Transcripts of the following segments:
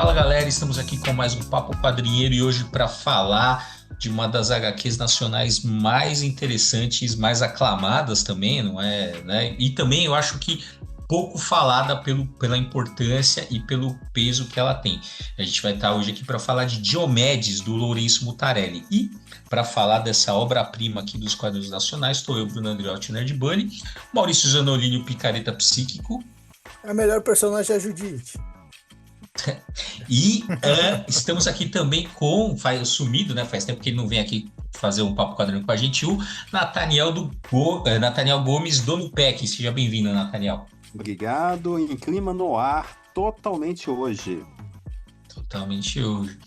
Fala galera, estamos aqui com mais um Papo Quadrinheiro e hoje para falar de uma das HQs nacionais mais interessantes, mais aclamadas também, não é? Né? E também eu acho que pouco falada pela importância e pelo peso que ela tem. A gente vai estar hoje aqui para falar de Diomedes, do Lourenço Mutarelli. E para falar dessa obra-prima aqui dos quadrinhos nacionais, estou eu, Bruno Andreotti, Nerd Bunny, Maurício Zanolini, o Picareta Psíquico. A melhor personagem é a Judite. E estamos aqui também com, sumido, né? Faz tempo que ele não vem aqui fazer um papo quadrinho com a gente, o Nathaniel Gomes, Dono PEC. Seja bem-vindo, Nathaniel. Obrigado. Em clima no ar, totalmente hoje. Totalmente hoje.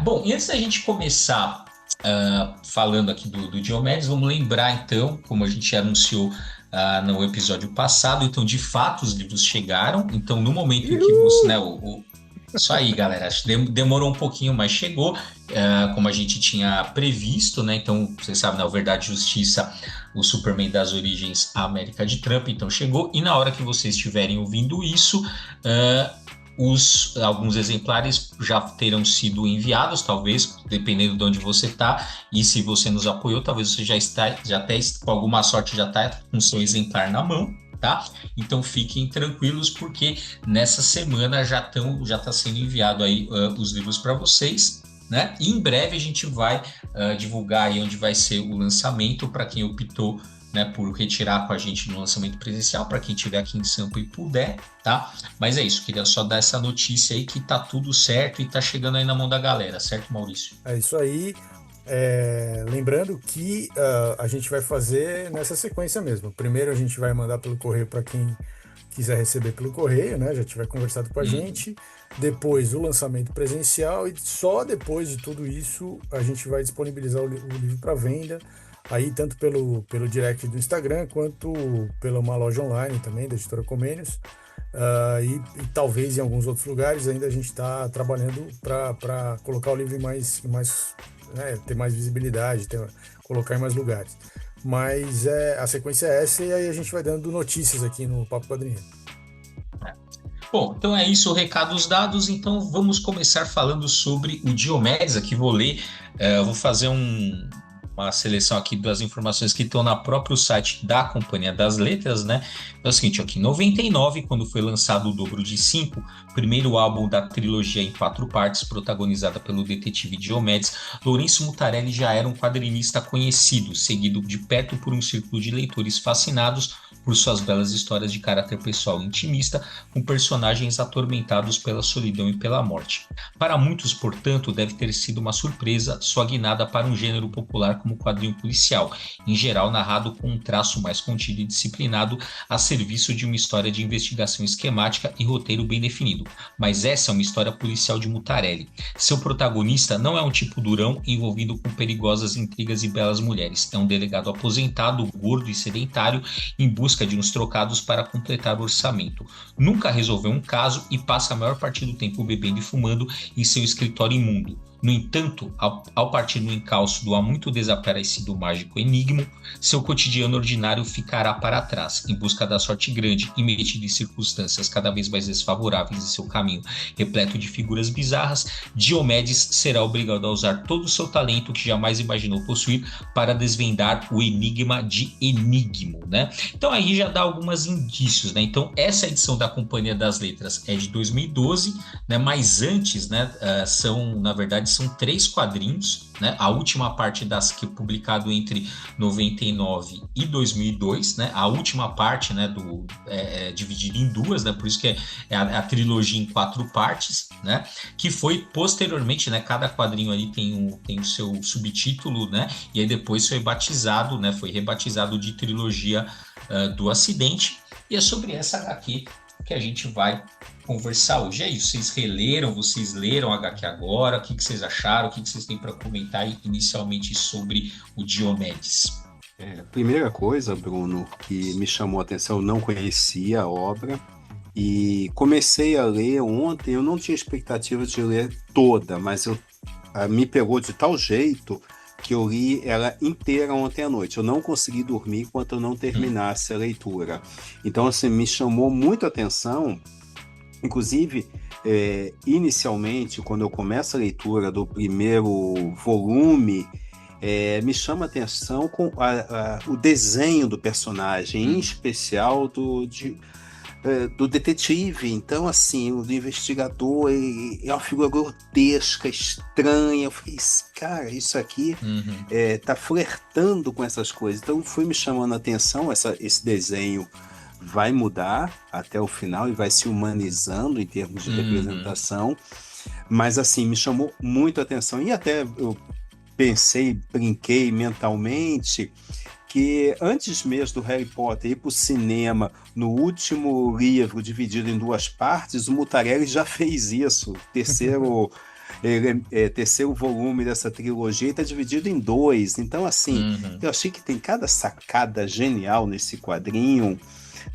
Bom, e antes da gente começar falando aqui do Diomedes, vamos lembrar então, como a gente anunciou no episódio passado, então de fato os livros chegaram, então no momento em que você, né, isso aí galera, acho que demorou um pouquinho, mas chegou, como a gente tinha previsto, né, então vocês sabem, na Verdade e Justiça, o Superman das Origens, a América de Trump, então chegou, e na hora que vocês estiverem ouvindo isso, alguns exemplares já terão sido enviados, talvez, dependendo de onde você está, e se você nos apoiou, talvez você já até com alguma sorte já está com seu exemplar na mão, tá? Então fiquem tranquilos, porque nessa semana já está sendo enviado aí os livros para vocês, né? E em breve a gente vai divulgar aí onde vai ser o lançamento para quem optou, né, por retirar com a gente no lançamento presencial, para quem estiver aqui em Sampa e puder, tá? Mas é isso, queria só dar essa notícia aí que tá tudo certo e tá chegando aí na mão da galera, certo, Maurício? É isso aí. Lembrando que a gente vai fazer nessa sequência mesmo. Primeiro a gente vai mandar pelo correio para quem quiser receber pelo correio, né? Já tiver conversado com a gente. Depois o lançamento presencial e só depois de tudo isso a gente vai disponibilizar o livro para venda. Aí, tanto pelo direct do Instagram, quanto pela uma loja online também, da Editora Comênios. E talvez em alguns outros lugares ainda a gente está trabalhando para colocar o livro né, ter mais visibilidade, colocar em mais lugares. Mas a sequência é essa e aí a gente vai dando notícias aqui no Papo Quadrinheiro. Bom, então é isso, recados dados, então vamos começar falando sobre o Diomedes, aqui vou ler, vou fazer uma seleção aqui das informações que estão no próprio site da Companhia das Letras, né? É o seguinte, aqui, em 99, quando foi lançado o Dobro de 5, primeiro álbum da trilogia em 4 partes, protagonizada pelo detetive Diomedes, Lourenço Mutarelli já era um quadrinista conhecido, seguido de perto por um círculo de leitores fascinados por suas belas histórias de caráter pessoal e intimista, com personagens atormentados pela solidão e pela morte. Para muitos, portanto, deve ter sido uma surpresa sua guinada para um gênero popular como quadrinho policial, em geral narrado com um traço mais contido e disciplinado a serviço de uma história de investigação esquemática e roteiro bem definido. Mas essa é uma história policial de Mutarelli. Seu protagonista não é um tipo durão envolvido com perigosas intrigas e belas mulheres. É um delegado aposentado, gordo e sedentário, em busca de uns trocados para completar o orçamento. Nunca resolveu um caso e passa a maior parte do tempo bebendo e fumando em seu escritório imundo. No entanto, ao partir no encalço do há muito desaparecido mágico Enigmo, seu cotidiano ordinário ficará para trás, em busca da sorte grande e metido em circunstâncias cada vez mais desfavoráveis em seu caminho, repleto de figuras bizarras, Diomedes será obrigado a usar todo o seu talento que jamais imaginou possuir para desvendar o enigma de Enigmo, né? Então aí já dá alguns indícios, né? Então essa edição da Companhia das Letras é de 2012, né? Mas antes, né, na verdade, são 3 quadrinhos, né? A última parte das que é publicado entre 99 e 2002, né? A última parte, né, dividida em 2, né? Por isso que é a trilogia em 4 partes, né? Que foi posteriormente, né? Cada quadrinho ali tem o seu subtítulo, né? E aí depois foi batizado, né? Foi rebatizado de trilogia do Acidente. E é sobre essa HQ que a gente vai conversar hoje. É isso, vocês leram a HQ agora, o que vocês acharam, o que vocês têm para comentar inicialmente sobre o Diomedes? Primeira coisa, Bruno, que me chamou a atenção, eu não conhecia a obra e comecei a ler ontem, eu não tinha expectativa de ler toda, mas me pegou de tal jeito que eu li ela inteira ontem à noite. Eu não consegui dormir enquanto eu não terminasse a leitura. Então, assim, me chamou muito a atenção Inclusive, inicialmente, quando eu começo a leitura do primeiro volume, me chama a atenção com o desenho do personagem, em especial do detetive. Então, assim, o do investigador é uma figura grotesca, estranha. Eu falei, cara, isso aqui tá flertando com essas coisas. Então, foi me chamando a atenção esse desenho. Vai mudar até o final e vai se humanizando em termos de representação, mas assim, me chamou muito a atenção, e até eu pensei, brinquei mentalmente, que antes mesmo do Harry Potter ir para o cinema, no último livro dividido em duas partes, o Mutarelli já fez isso, terceiro volume dessa trilogia está dividido em dois. Então, assim, eu achei que tem cada sacada genial nesse quadrinho,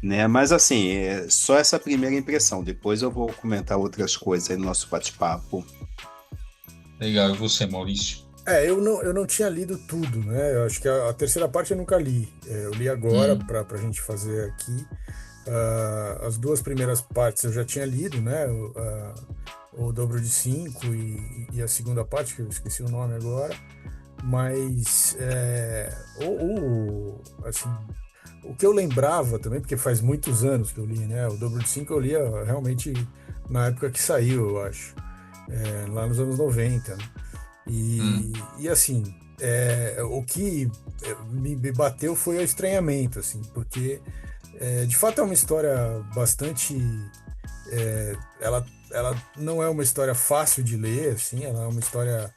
né? Mas assim, é só essa primeira impressão. Depois eu vou comentar outras coisas aí no nosso bate-papo. Legal, e você, Maurício? Eu não tinha lido tudo, né? Eu acho que a terceira parte eu nunca li. Eu li agora para a gente fazer aqui. As duas primeiras partes eu já tinha lido, né? O Dobro de Cinco e a segunda parte, que eu esqueci o nome agora. Mas assim, o que eu lembrava também, porque faz muitos anos que eu li, né? O Dobro de Cinco eu lia realmente na época que saiu, eu acho. Lá nos anos 90, né? E assim, o que me bateu foi o estranhamento, assim, porque de fato é uma história bastante. Ela não é uma história fácil de ler, assim, ela é uma história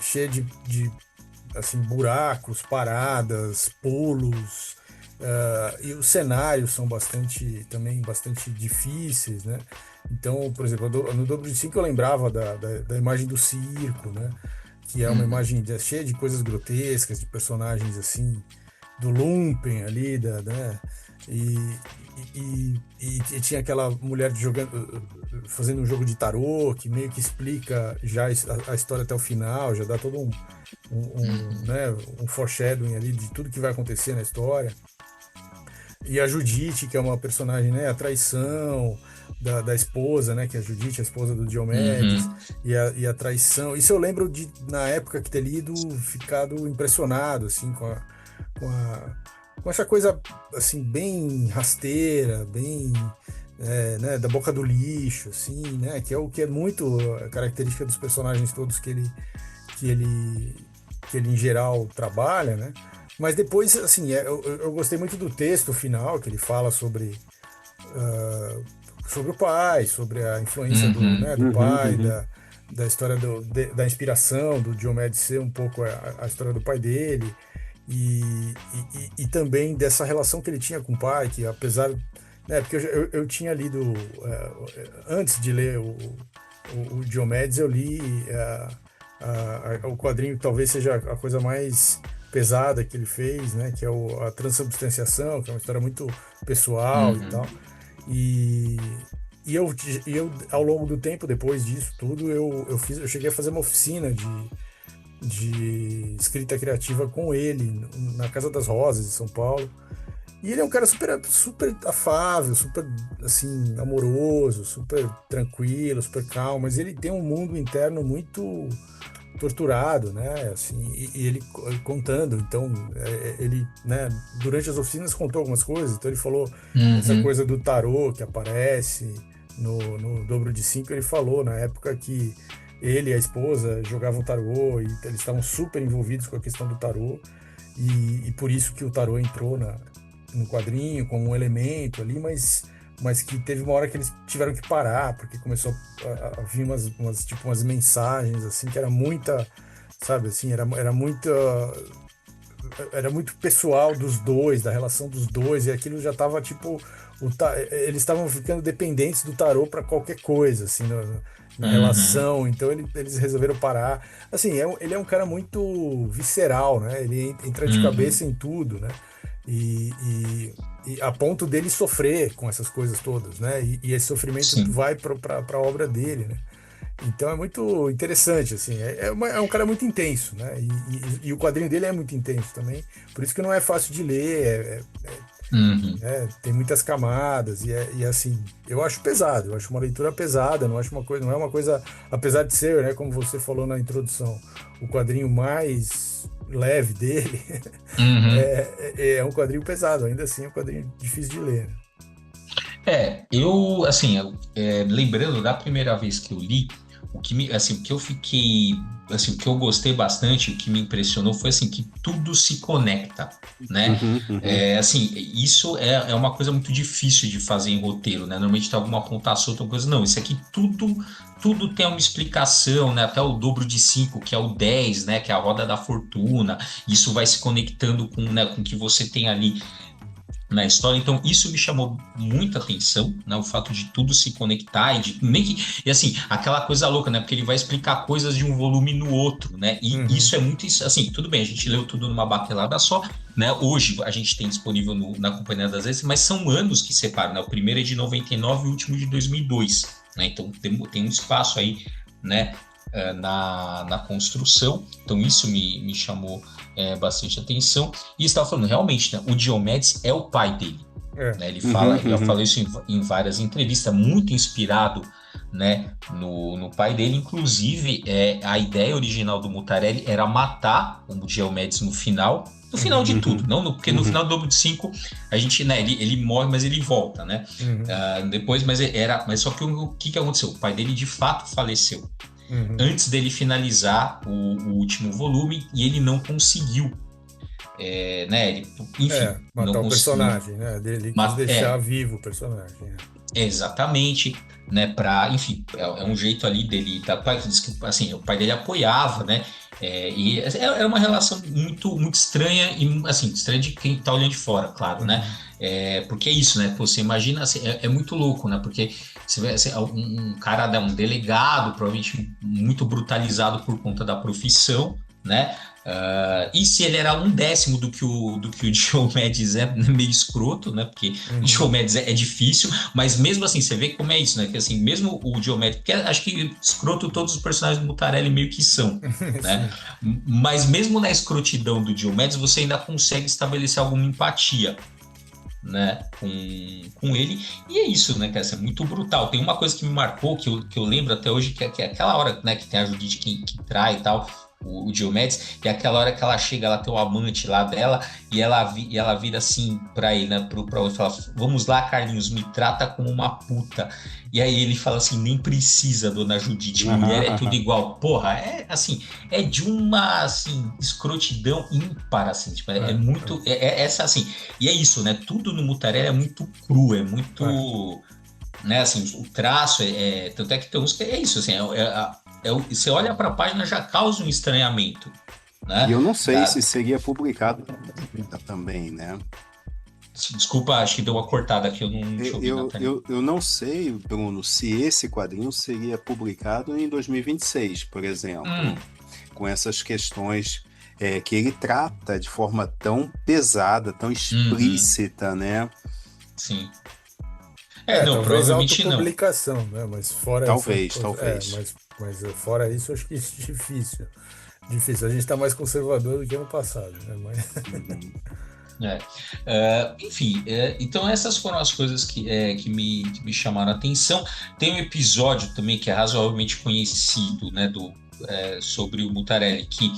cheia de assim, buracos, paradas, pulos. E os cenários são também bastante difíceis, né? Então, por exemplo, no Dobro de Cinco eu lembrava da imagem do circo, né? Que é uma imagem cheia de coisas grotescas, de personagens assim, do lumpen ali, né? E tinha aquela mulher fazendo um jogo de tarô, que meio que explica já a história até o final, já dá todo né, um foreshadowing ali de tudo que vai acontecer na história. E a Judite, que é uma personagem, né, a traição da esposa, né, que é a Judite, a esposa do Diomedes, e a traição. Isso eu lembro de, na época que ter lido, ficado impressionado, assim, com essa coisa, assim, bem rasteira, bem, né, da boca do lixo, assim, né, que é o que é muito a característica dos personagens todos que ele em geral trabalha, né? Mas depois, assim, eu gostei muito do texto final, que ele fala sobre o pai, sobre a influência do pai, da história da inspiração do Diomedes ser um pouco a história do pai dele, e também dessa relação que ele tinha com o pai, que apesar... Né, porque eu tinha lido, antes de ler o Diomedes, eu li o quadrinho que talvez seja a coisa mais pesada que ele fez, né, que é a Transubstanciação, que é uma história muito pessoal e tal. E eu, ao longo do tempo, depois disso tudo, eu cheguei a fazer uma oficina de escrita criativa com ele, na Casa das Rosas, em São Paulo. E ele é um cara super afável, super, assim, amoroso, super tranquilo, super calmo, mas ele tem um mundo interno muito torturado, né, assim, e ele contando, então, ele, né, durante as oficinas contou algumas coisas, então ele falou essa coisa do tarô que aparece no Dobro de Cinco, ele falou na época que ele e a esposa jogavam tarô e eles estavam super envolvidos com a questão do tarô, e por isso que o tarô entrou no quadrinho como um elemento ali, mas que teve uma hora que eles tiveram que parar, porque começou a vir umas mensagens, assim, que era muita, sabe, assim, era muito pessoal dos dois, da relação dos dois, e aquilo já tava, tipo, eles estavam ficando dependentes do tarô para qualquer coisa, assim, na relação, então eles resolveram parar. Assim, ele é um cara muito visceral, né, ele entra de cabeça em tudo, né, e a ponto dele sofrer com essas coisas todas, né? E esse sofrimento vai para a obra dele, né? Então é muito interessante, assim. É um cara muito intenso, né? E o quadrinho dele é muito intenso também. Por isso que não é fácil de ler. Uhum. né? Tem muitas camadas e assim, eu acho pesado, eu acho uma leitura pesada, não acho uma coisa, não é uma coisa, apesar de ser, né, como você falou na introdução, o quadrinho mais leve dele, Uhum. é um quadrinho pesado, ainda assim é um quadrinho difícil de ler, né? Eu, assim, lembrando da primeira vez que eu li, assim, o que eu fiquei, assim, o que eu gostei bastante, o que me impressionou foi, assim, que tudo se conecta, né? Uhum, uhum. Assim, isso é uma coisa muito difícil de fazer em roteiro, né? Normalmente tem alguma ponta solta, alguma coisa. Não, isso aqui tudo tem uma explicação, né? Até o dobro de 5 que é o 10, né? Que é a roda da fortuna. Isso vai se conectando com, né, com o que você tem ali na história. Então, isso me chamou muita atenção, né? O fato de tudo se conectar e assim, aquela coisa louca, né? Porque ele vai explicar coisas de um volume no outro, né? E Uhum, isso é muito isso, assim, tudo bem, a gente leu tudo numa batelada só, né? Hoje a gente tem disponível na Companhia das Letras, mas são anos que separam, né? O primeiro é de 99 e o último de 2002, né? Então, tem um espaço aí, né? Na construção, então isso me chamou bastante atenção. E estava falando, realmente, né, o Diomedes é o pai dele. é, Né, ele Uhum, fala, já uhum. falou isso em várias entrevistas, muito inspirado, né, no pai dele. Inclusive, a ideia original do Mutarelli era matar o Diomedes no final. No final de uhum, tudo, Uhum, não porque no uhum, final do Dobro de 5 a gente, né, ele morre, mas ele volta, né? uhum, Depois, mas só que o que aconteceu? O pai dele de fato faleceu uhum. antes dele finalizar o último volume e ele não conseguiu, né? Ele, enfim, não Matar o conseguiu. personagem, né? Ele quis deixar vivo o personagem. Exatamente, né? Enfim, é um jeito ali dele. Pai que diz que assim, o pai dele apoiava, né? Era uma relação muito estranha e assim, estranha de quem tá olhando de fora, claro, né? Uhum. Porque é isso, né? Pô, você imagina, assim, é muito louco, né? Porque você vê assim, um cara, né, um delegado, provavelmente muito brutalizado por conta da profissão, né? E se ele era um décimo do que o Diomedes é meio escroto, né? Porque o Uhum. Diomedes é difícil, mas mesmo assim, você vê como é isso, né? Que assim, mesmo o Diomedes, porque acho que escroto todos os personagens do Mutarelli meio que são, né? Sim. Mas mesmo na escrotidão do Diomedes, você ainda consegue estabelecer alguma empatia, né, com ele, e é isso, né, cara, isso é muito brutal. Tem uma coisa que me marcou, que eu lembro até hoje, que é aquela hora, né, que tem a Judite que trai e tal, o Diomedes, e é aquela hora que ela chega, ela tem o amante lá dela, e ela vira assim pra ele, né, pra outro, fala, vamos lá, Carlinhos, me trata como uma puta. E aí ele fala assim, nem precisa, dona Judite, mulher aham, é tudo aham. igual. Porra, assim, é de uma, assim, escrotidão ímpar, assim, tipo, é É, muito, essa, assim, e é isso, né? Tudo no Mutarelli é muito cru, é é. muito, né? Assim, o traço tanto é que tem uns que é isso, assim, você olha para a página já causa um estranhamento, E né? eu não sei se seria publicado também, né? Desculpa, acho que deu uma cortada aqui, eu não te ouvi, Eu, Nathalie. eu, eu não sei, Bruno, se esse quadrinho seria publicado em 2026, por exemplo, Hum, com essas questões que ele trata de forma tão pesada, tão uhum, explícita, né? sim. Não, Talvez provavelmente não. autopublicação, né? Mas fora essa Talvez, coisa, talvez. fora isso, acho que difícil. Difícil. A gente está mais conservador do que ano passado, né? Mas, Uhum. É. Enfim, então essas foram as coisas que me chamaram a atenção. Tem um episódio também que é razoavelmente conhecido, né, sobre o Mutarelli, que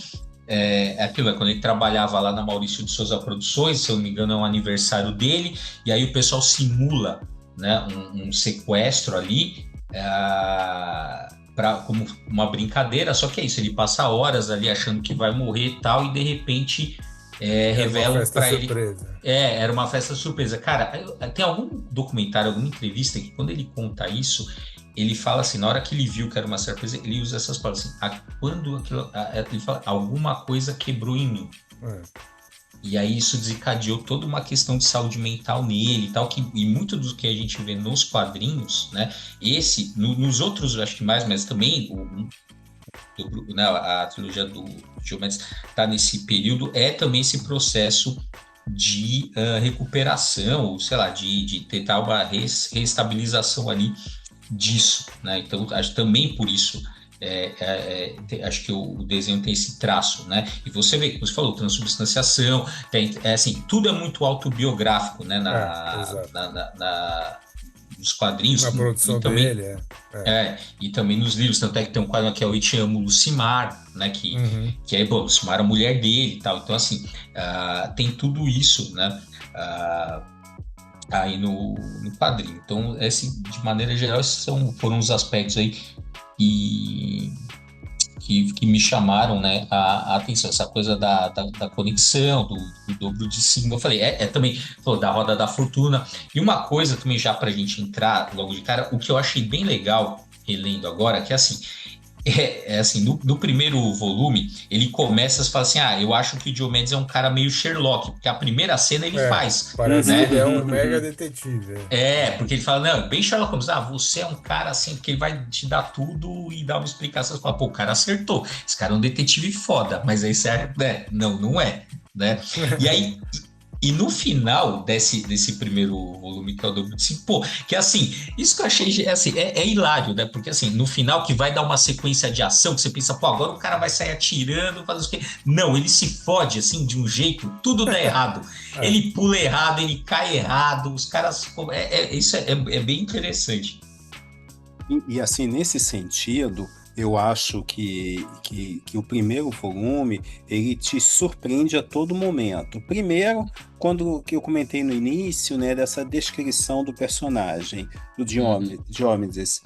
aquilo, quando ele trabalhava lá na Maurício de Souza Produções, se eu não me engano, é um aniversário dele, e aí o pessoal simula, né, um sequestro ali. Como uma brincadeira, só que é isso, ele passa horas ali achando que vai morrer e tal, e de repente era uma revelam festa para ele. surpresa. Era uma festa surpresa. Cara, tem algum documentário, alguma entrevista que quando ele conta isso, ele fala assim, na hora que ele viu que era uma surpresa, ele usa essas palavras assim, quando ele fala, alguma coisa quebrou em mim. É. E aí isso desencadeou toda uma questão de saúde mental nele e tal, e muito do que a gente vê nos quadrinhos, né? Nos outros eu acho que mais, mas também né, a trilogia do Diomedes está nesse período, também esse processo de recuperação, ou sei lá, de tentar uma reestabilização ali disso, né? Então, acho que também por isso acho que o desenho tem esse traço, né? E você vê, como você falou, transubstanciação, assim, tudo é muito autobiográfico, né? Exato. Nos quadrinhos Na e produção também dele, é. e também nos livros, tanto é que tem um quadro que é o Eu Te Amo, Lucimar, né? Uhum. Que é, bom, Lucimar é a mulher dele e tal. Então, assim, tem tudo isso, né? Ah, aí no quadrinho. Então, assim, de maneira geral, esses foram os aspectos aí que, que me chamaram, né, a atenção. Essa coisa da conexão, do dobro de símbolo. Eu falei, também falou, da roda da fortuna. E uma coisa também, já para a gente entrar logo de cara, o que eu achei bem legal, relendo agora, que é assim, assim, no primeiro volume, ele começa a falar assim, eu acho que o Diomedes é um cara meio Sherlock, porque a primeira cena ele faz, Parece que ele né? é um mega detetive. Porque ele fala, não, bem Sherlock Holmes, você é um cara assim, que ele vai te dar tudo e dar uma explicação. Você fala, pô, o cara acertou, esse cara é um detetive foda, mas aí você, não, não é, né? E aí, e no final desse primeiro volume, que é o dobro de 5, pô, que assim, isso que eu achei assim, hilário, né? Porque assim, no final que vai dar uma sequência de ação, que você pensa, pô, agora o cara vai sair atirando, fazer o quê? Não, ele se fode assim, de um jeito, tudo dá errado. É. Ele pula errado, ele cai errado, os caras. Isso é bem interessante. E assim, nesse sentido, eu acho que o primeiro volume, ele te surpreende a todo momento. Primeiro, quando que eu comentei no início, né, dessa descrição do personagem, do Uhum. Diomedes,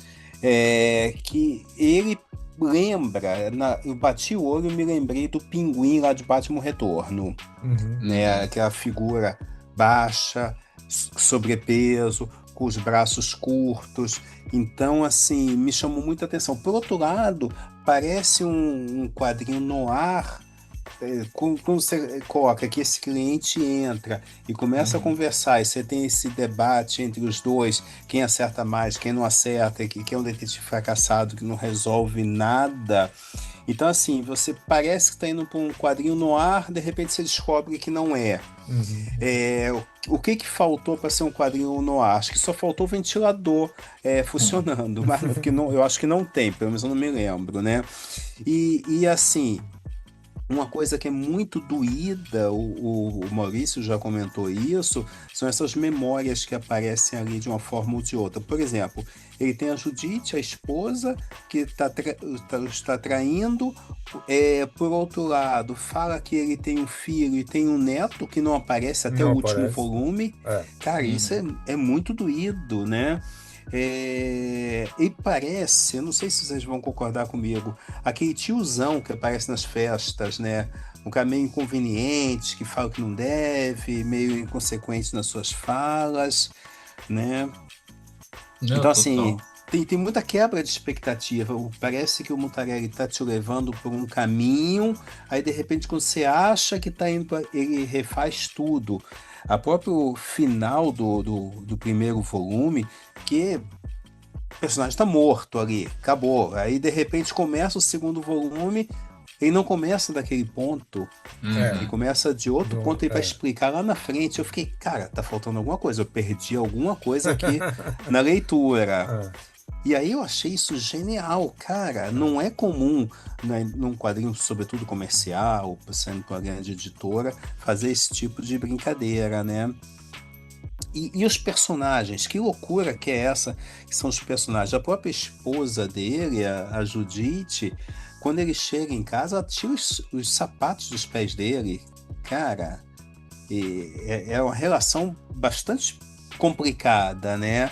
que ele lembra, eu bati o olho e me lembrei do Pinguim lá de Batman Retorno, Uhum. né, aquela figura baixa, sobrepeso, com os braços curtos. Então, assim, me chamou muita atenção. Por outro lado, parece um quadrinho noir. Quando você coloca que esse cliente entra e começa a Uhum. conversar, e você tem esse debate entre os dois, quem acerta mais, quem não acerta, que é um detetive fracassado que não resolve nada. Então, assim, você parece que está indo para um quadrinho noir, de repente você descobre que não é. Uhum. O que faltou para ser um quadrinho no ar? Acho que só faltou o ventilador funcionando, mas porque não, eu acho que não tem, pelo menos eu não me lembro, né? E assim, uma coisa que é muito doída, o Maurício já comentou isso, são essas memórias que aparecem ali de uma forma ou de outra. Por exemplo, ele tem a Judite, a esposa, que está traindo. Por outro lado, fala que ele tem um filho e tem um neto que não aparece até o Não último aparece. volume. É. Cara, isso Uhum. é muito doído, né? E parece, eu não sei se vocês vão concordar comigo, aquele tiozão que aparece nas festas, né? Um cara meio inconveniente, que fala que não deve, meio inconsequente nas suas falas, né? Não, Então, assim, total. tem muita quebra de expectativa. Parece que o Mutarelli tá te levando por um caminho, aí de repente, quando você acha que tá indo, ele refaz tudo. A próprio final do primeiro volume, que o personagem está morto ali, acabou. Aí de repente começa o segundo volume, ele não começa daquele ponto, É. ele Uhum. começa de outro ponto e vai É. explicar lá na frente. Eu fiquei, cara, tá faltando alguma coisa, eu perdi alguma coisa aqui na leitura. É. E aí eu achei isso genial, cara. Não é comum, né, num quadrinho, sobretudo comercial, sendo com a grande editora, fazer esse tipo de brincadeira, né? E os personagens, que loucura que é essa, que são os personagens. A própria esposa dele, a Judite, quando ele chega em casa, ela tira os sapatos dos pés dele. Cara, é uma relação bastante complicada, né?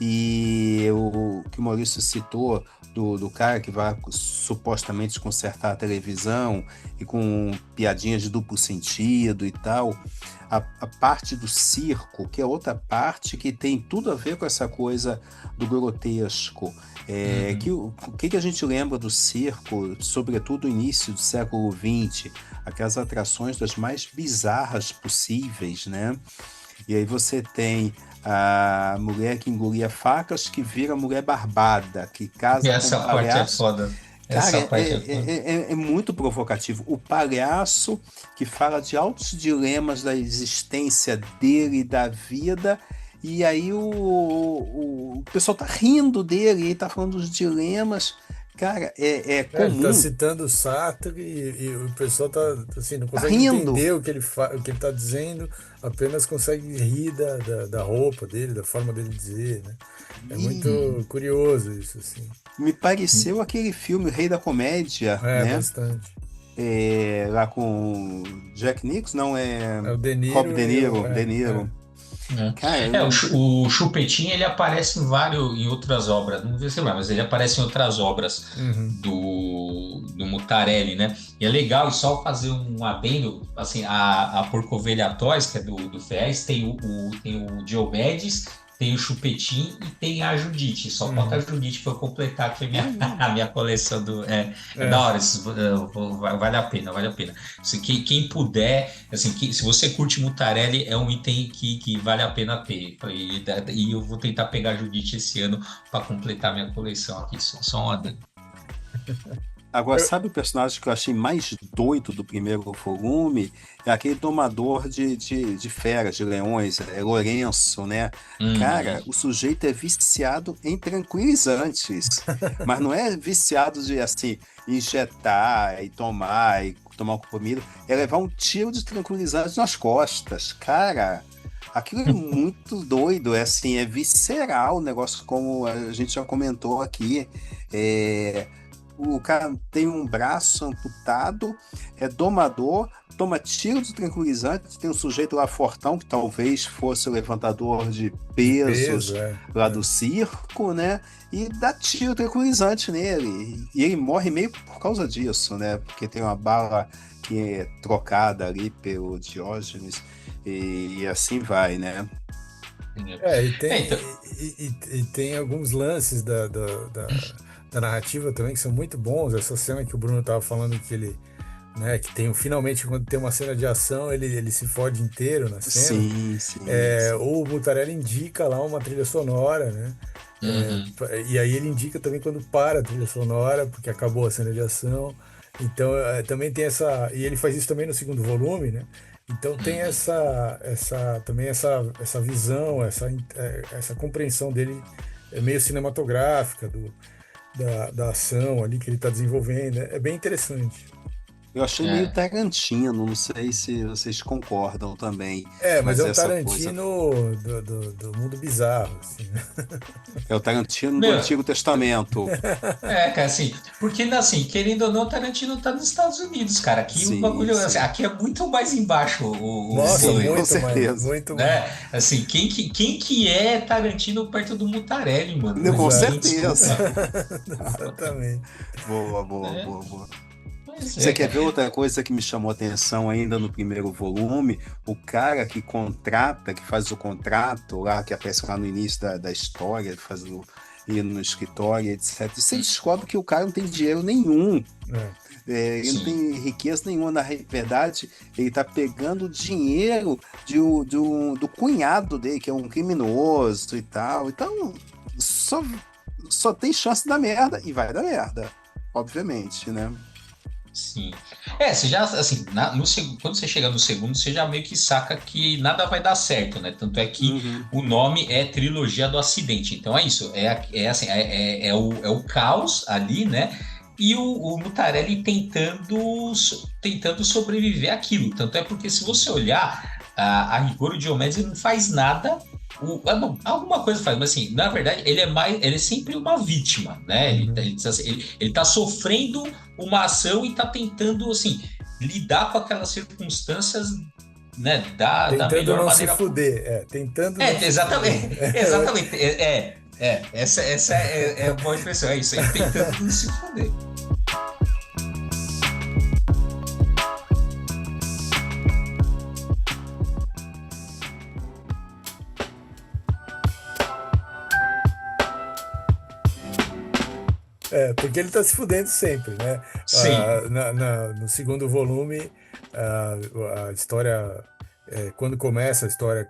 E o que o Maurício citou do cara que vai supostamente consertar a televisão e com piadinhas de duplo sentido e tal. A parte do circo, que é outra parte que tem tudo a ver com essa coisa do grotesco. Uhum. O que a gente lembra do circo, sobretudo no início do século XX? Aquelas atrações das mais bizarras possíveis, né? E aí você tem a mulher que engolia facas, que vira mulher barbada, que casa com um Essa parte é palhaço. foda. Cara, Essa parte é foda. é muito provocativo. O palhaço que fala de altos dilemas da existência dele e da vida, e aí o pessoal tá rindo dele, ele tá falando dos dilemas. Cara, é Ele está comum. citando o Sartre e o pessoal tá, assim, não Tá consegue rindo. entender o que ele está dizendo, apenas consegue rir da roupa dele, da forma dele dizer, né? É E muito curioso isso, assim. me pareceu aquele filme O Rei da Comédia, É, né? bastante. Lá com Jack Nicholson, não é É o De Rob Niro De e o. Niro, De Niro. Cara, É, o Chupetinho ele aparece em outras obras, não sei se lá, mas ele aparece em outras obras Uhum, do Mutarelli, né? E é legal, e só fazer um adendo, assim, a Porcovelha Toys, que é do FES, tem o Diomedes, tem o Chupetinho e tem a Judite. Só falta a uhum. Judite para eu completar aqui a minha, olha, a minha coleção do. É da É, hora, vale a pena, vale a pena. Quem puder. Assim, se você curte Mutarelli, é um item que vale a pena ter. E eu vou tentar pegar Judite esse ano para completar minha coleção aqui. Só um adendo. agora, eu- sabe o personagem que eu achei mais doido do primeiro volume? É aquele domador de feras, de leões, é Lourenço, né? Uhum, Cara, o sujeito é viciado em tranquilizantes, mas não é viciado de, assim, injetar e tomar um comprimido, é levar um tiro de tranquilizante nas costas. Cara, aquilo é muito doido, é assim, é visceral o negócio, como a gente já comentou aqui. É, o cara tem um braço amputado, é domador, toma tiro de tranquilizante, tem um sujeito lá fortão, que talvez fosse o levantador de de peso, pesos lá é. do circo, né? E dá tiro tranquilizante nele. E ele morre meio por causa disso, né? Porque tem uma bala que é trocada ali pelo Diógenes, e assim vai, né? É, e é, tem, então, e tem alguns lances da narrativa também que são muito bons. Essa cena que o Bruno estava falando que ele, né, que tem finalmente quando tem uma cena de ação, ele se fode inteiro na cena. Sim, sim, É, sim. o Mutarelli indica lá uma trilha sonora, né? uhum, E aí ele indica também quando para a trilha sonora, porque acabou a cena de ação. Então, também tem essa. E ele faz isso também no segundo volume, né? Então tem uhum. também essa visão, essa compreensão dele meio cinematográfica da ação ali que ele está desenvolvendo. É bem interessante. Eu achei meio É. Tarantino, não sei se vocês concordam também, É, mas é mas um essa coisa Tarantino do mundo bizarro, assim, né? é o Tarantino do Meu, Antigo Testamento. cara, assim, porque, assim, querendo ou não, o Tarantino tá nos Estados Unidos, cara. Aqui o Sim, bagulho, assim, sim. aqui é muito mais embaixo o Nossa, Sim, rolê, com muito mais, certeza. muito mais. né? Assim, quem que é Tarantino perto do Mutarelli, mano? Não, com Exato. Ninguém, certeza. desculpa, Exatamente. Boa, boa, né? boa, boa. Mas Você é, quer cara. ver outra coisa que me chamou a atenção ainda no primeiro volume? O cara que contrata, que faz o contrato lá, que aparece lá no início da história, faz ir no escritório, etc. Você descobre que o cara não tem dinheiro nenhum. É. Ele não Sim. tem riqueza nenhuma, na verdade, ele está pegando dinheiro do cunhado dele, que é um criminoso e tal. Então, só, só tem chance de dar merda e vai dar merda, obviamente, né? Sim. Você já, assim, quando você chega no segundo, você já meio que saca que nada vai dar certo, né? Tanto é que Uhum, o nome é Trilogia do Acidente. Então é isso, assim, é o caos ali, né? E o Mutarelli tentando sobreviver àquilo. Tanto é porque se você olhar, a rigor o Diomedes ele não faz nada. Bom, alguma coisa faz, mas assim, na verdade, ele é sempre uma vítima, né? Uhum. Ele tá sofrendo uma ação e está tentando assim lidar com aquelas circunstâncias, né, da Tentando melhor não se maneira possível. fuder. Tentando não se fuder. Exatamente, exatamente, essa é a boa expressão, é isso aí, tentando não se fuder. Porque ele tá se fudendo sempre, né? Sim. No segundo volume, a história, quando começa a história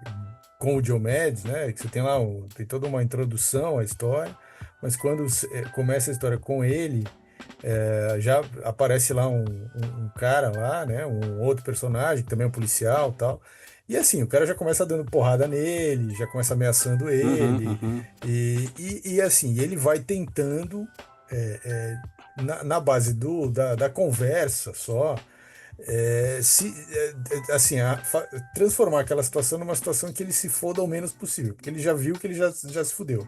com o Diomedes, né? Que você tem lá, tem toda uma introdução à história, mas quando começa a história com ele, já aparece lá um cara lá, né? Um outro personagem, que também é um policial e tal. E assim, o cara já começa dando porrada nele, já começa ameaçando uhum, ele, uhum. e assim, ele vai tentando é, é, na base da conversa só, se, assim, transformar aquela situação numa situação que ele se foda o menos possível, porque ele já viu que ele já se fudeu.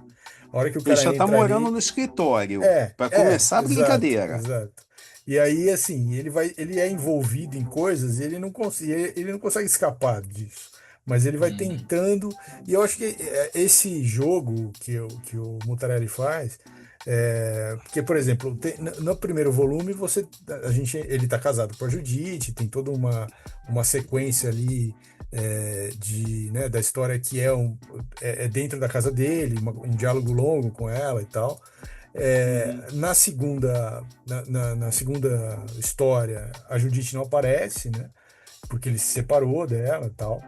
A hora que o Ele cara já tá entra morando ali, no escritório para começar a exato, brincadeira. exato. E aí, assim, ele é envolvido em coisas e ele não consegue escapar disso. Mas ele vai Uhum. tentando, e eu acho que esse jogo que o Mutarelli faz, porque, por exemplo, no primeiro volume ele está casado com a Judite, tem toda uma sequência ali né, da história que é dentro da casa dele, um diálogo longo com ela e tal. Uhum. Na segunda história, a Judite não aparece, né? Porque ele se separou dela e tal.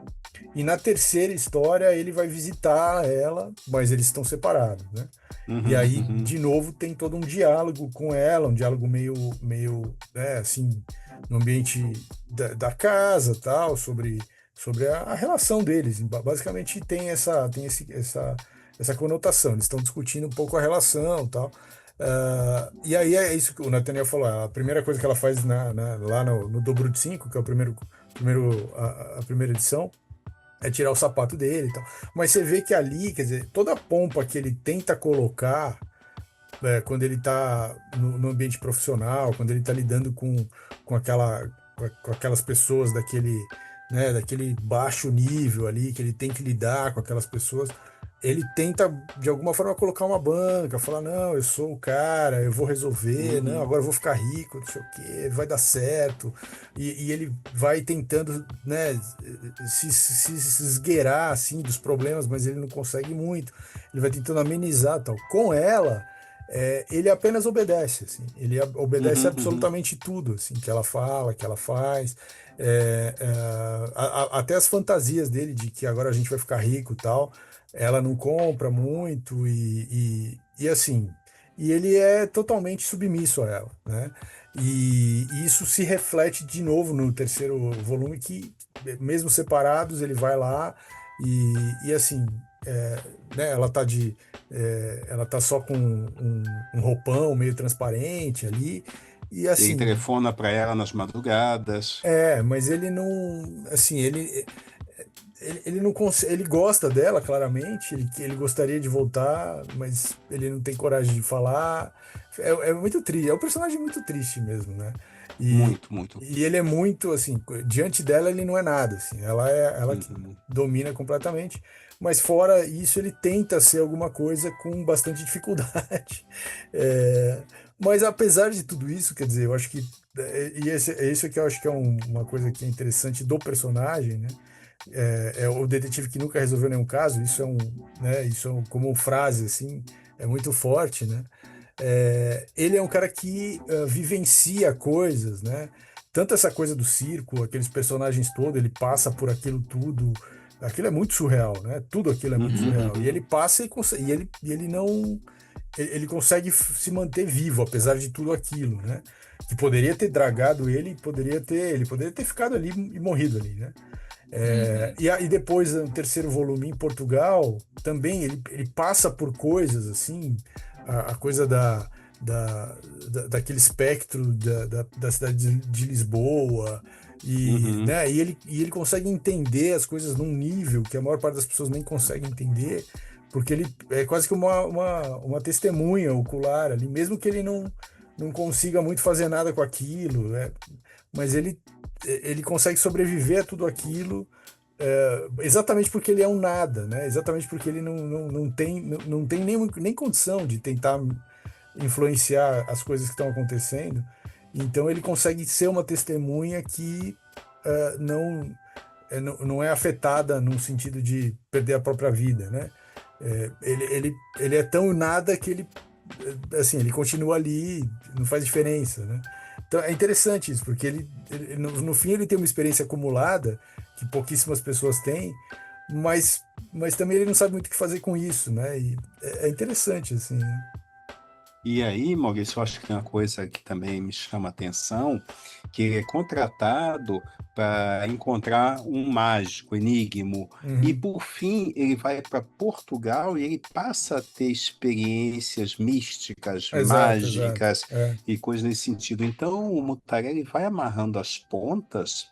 E na terceira história, ele vai visitar ela, mas eles estão separados, né? E Uhum, aí, uhum. de novo, tem todo um diálogo com ela, um diálogo meio, né, assim, no ambiente da casa, tal, sobre a relação deles. Basicamente, essa conotação. Eles estão discutindo um pouco a relação, tal. E aí é isso que o Nathaniel falou. A primeira coisa que ela faz lá no Dobro de Cinco, que é a primeira edição, é tirar o sapato dele e tal. Mas você vê que ali, quer dizer, toda a pompa que ele tenta colocar quando ele está no ambiente profissional, quando ele está lidando com com aquelas pessoas daquele baixo nível ali, que ele tem que lidar com aquelas pessoas, ele tenta, de alguma forma, colocar uma banca, falar, não, eu sou o cara, eu vou resolver, não, Uhum. agora eu vou ficar rico, não sei o quê, vai dar certo. E ele vai tentando, né, se esgueirar, assim, dos problemas, mas ele não consegue muito. Ele vai tentando amenizar, tal. Com ela ele apenas obedece, assim. Ele obedece Uhum, uhum. absolutamente tudo, assim, que ela fala, que ela faz. Até as fantasias dele de que agora a gente vai ficar rico e tal, ela não compra muito e assim. E ele é totalmente submisso a ela, né? E isso se reflete de novo no terceiro volume, que mesmo separados, ele vai lá e assim, né, ela tá só com um roupão meio transparente ali. E Ele assim, telefona para ela nas madrugadas. mas ele não, assim, ele não ele gosta dela, claramente, ele gostaria de voltar, mas ele não tem coragem de falar. É muito triste, é um personagem muito triste mesmo, né? E, Muito, muito. e ele é muito, assim, diante dela ele não é nada, assim, ela é ela que Uhum. domina completamente, mas fora isso ele tenta ser alguma coisa com bastante dificuldade. É, mas apesar de tudo isso, quer dizer, eu acho que, é isso que eu acho que é uma coisa que é interessante do personagem, né? É o detetive que nunca resolveu nenhum caso, isso como frase, assim, é muito forte, né? Ele é um cara que vivencia coisas, né? Tanto essa coisa do circo, aqueles personagens todos, ele passa por aquilo tudo, aquilo é muito surreal, né? Tudo aquilo é muito Uhum, surreal. E uhum. ele passa e ele não, ele consegue se manter vivo, apesar de tudo aquilo, né? Que poderia ter dragado ele poderia ter ficado ali e morrido ali, né? Uhum. E depois, no terceiro volume, em Portugal, também ele passa por coisas assim, a coisa daquele espectro da cidade de Lisboa, Uhum. né, e ele consegue entender as coisas num nível que a maior parte das pessoas nem consegue entender, porque ele é quase que uma testemunha ocular ali, mesmo que ele não consiga muito fazer nada com aquilo, né? Mas ele consegue sobreviver a tudo aquilo exatamente porque ele é um nada, né? Exatamente porque ele não tem nem condição de tentar influenciar as coisas que estão acontecendo. Então ele consegue ser uma testemunha que não é afetada num sentido de perder a própria vida, né? Ele é tão nada que assim, ele continua ali, não faz diferença, né? Então é interessante isso, porque no fim ele tem uma experiência acumulada que pouquíssimas pessoas têm, mas também ele não sabe muito o que fazer com isso, né? E é interessante, assim, né? E aí, Maurício, eu acho que tem uma coisa que também me chama a atenção, que ele é contratado para encontrar um mágico, enigmo, e Uhum. por fim ele vai para Portugal e ele passa a ter experiências místicas, Exato, exato. mágicas É. e coisas nesse sentido. Então, o Mutarelli vai amarrando as pontas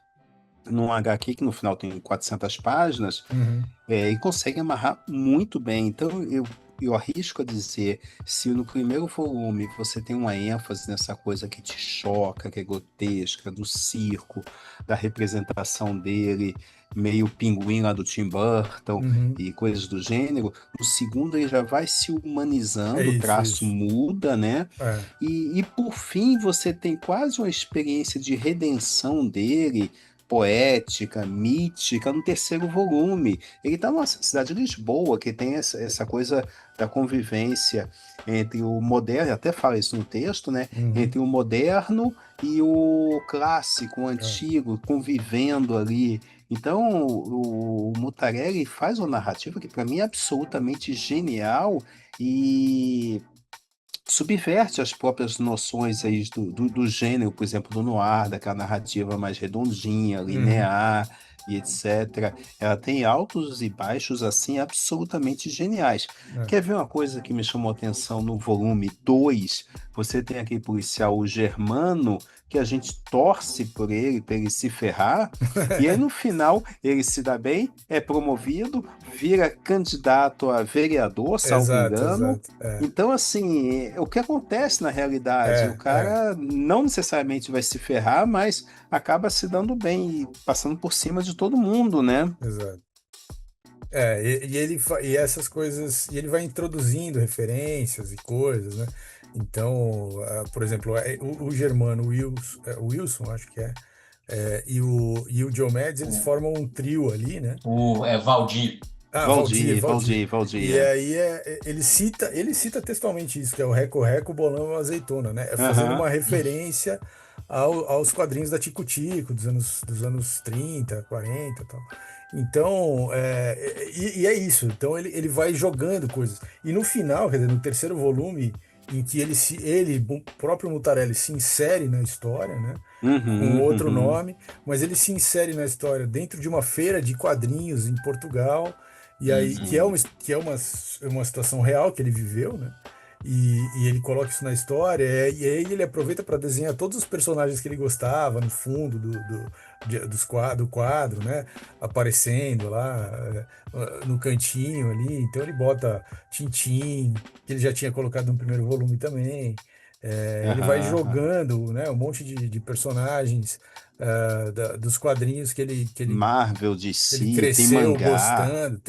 num HQ que no final tem 400 páginas, Uhum. e consegue amarrar muito bem. Então, eu arrisco a dizer, se no primeiro volume você tem uma ênfase nessa coisa que te choca, que é grotesca, do circo, da representação dele, meio pinguim lá do Tim Burton Uhum. e coisas do gênero, no segundo ele já vai se É humanizando, o isso, traço isso. muda, né? É. E por fim você tem quase uma experiência de redenção dele, poética, mítica, no terceiro volume. Ele está numa cidade de Lisboa, que tem essa coisa da convivência entre o moderno, até fala isso no texto, né? Uhum. Entre o moderno e o clássico, o É. antigo, convivendo ali. Então, o Mutarelli faz uma narrativa que, para mim, é absolutamente genial e subverte as próprias noções aí do gênero, por exemplo, do noir, daquela narrativa mais redondinha, Uhum. linear e etc. Ela tem altos e baixos assim absolutamente geniais. É. Quer ver uma coisa que me chamou a atenção no volume 2? Você tem aquele policial, o Germano, que a gente torce por ele, para ele se ferrar, e aí no final ele se dá bem, é promovido, vira candidato a vereador, salvo Exato, engano. exato. É. Então, assim, o que acontece na realidade? O É, é. cara não necessariamente vai se ferrar, mas acaba se dando bem e passando por cima de todo mundo, né? Exato. É, e essas coisas, e ele vai introduzindo referências e coisas, né? Então, por exemplo, o Germano Wilson, Wilson, acho que e o Diomedes, eles O, formam um trio ali, né? Valdir. Ah, Valdir, Valdir, Valdir. Valdir, Valdir. E aí ele cita textualmente isso, que é o Reco-Reco, Bolão e Azeitona, né? É fazendo Aham. uma referência aos quadrinhos da Tico Tico, dos anos 30, 40 e tal. Então, e é isso. Então ele vai jogando coisas. E no final, quer dizer, no terceiro volume, em que o próprio Mutarelli se insere na história, né? Com Uhum, outro uhum. nome, mas ele se insere na história dentro de uma feira de quadrinhos em Portugal, e aí que é Uhum. uma, que é uma situação real que ele viveu, né? E ele coloca isso na história, e aí ele aproveita para desenhar todos os personagens que ele gostava no fundo do quadro, né? Aparecendo lá no cantinho ali. Então ele bota Tintim, que ele já tinha colocado no primeiro volume também. Ele vai Aham, aham. jogando, né, um monte de personagens dos quadrinhos Marvel, ele DC, tem cresceu mangá. gostando.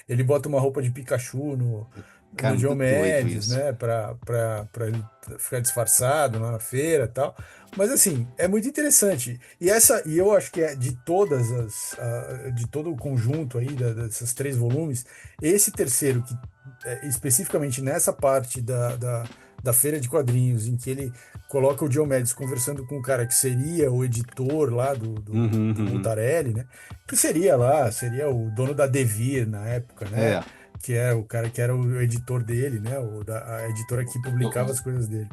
Ele bota uma roupa de Pikachu no Cara, muito doido Diomedes, isso. né, para ele ficar disfarçado lá na feira e tal. Mas assim, é muito interessante. E eu acho que é de todo o conjunto aí desses três volumes, esse terceiro que especificamente nessa parte da feira de quadrinhos, em que ele coloca o Diomedes conversando com o cara que seria o editor lá Uhum, do uhum. Mutarelli, né? Que seria o dono da Devir na época, né? É, Que é o cara que era o editor dele, né? A editora que publicava as coisas dele.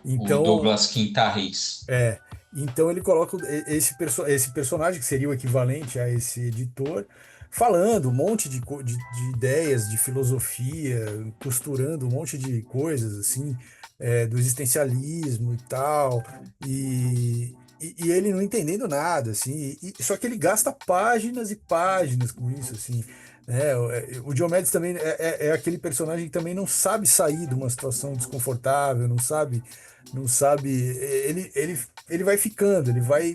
O Então, Douglas Quinta-Reis. é, então ele coloca esse personagem que seria o equivalente a esse editor, falando um monte de ideias, de filosofia, costurando um monte de coisas assim, do existencialismo e tal, e ele não entendendo nada, assim, só que ele gasta páginas e páginas com isso, assim. Né? O Diomedes também é aquele personagem que também não sabe sair de uma situação desconfortável, não sabe, ele vai ficando, ele vai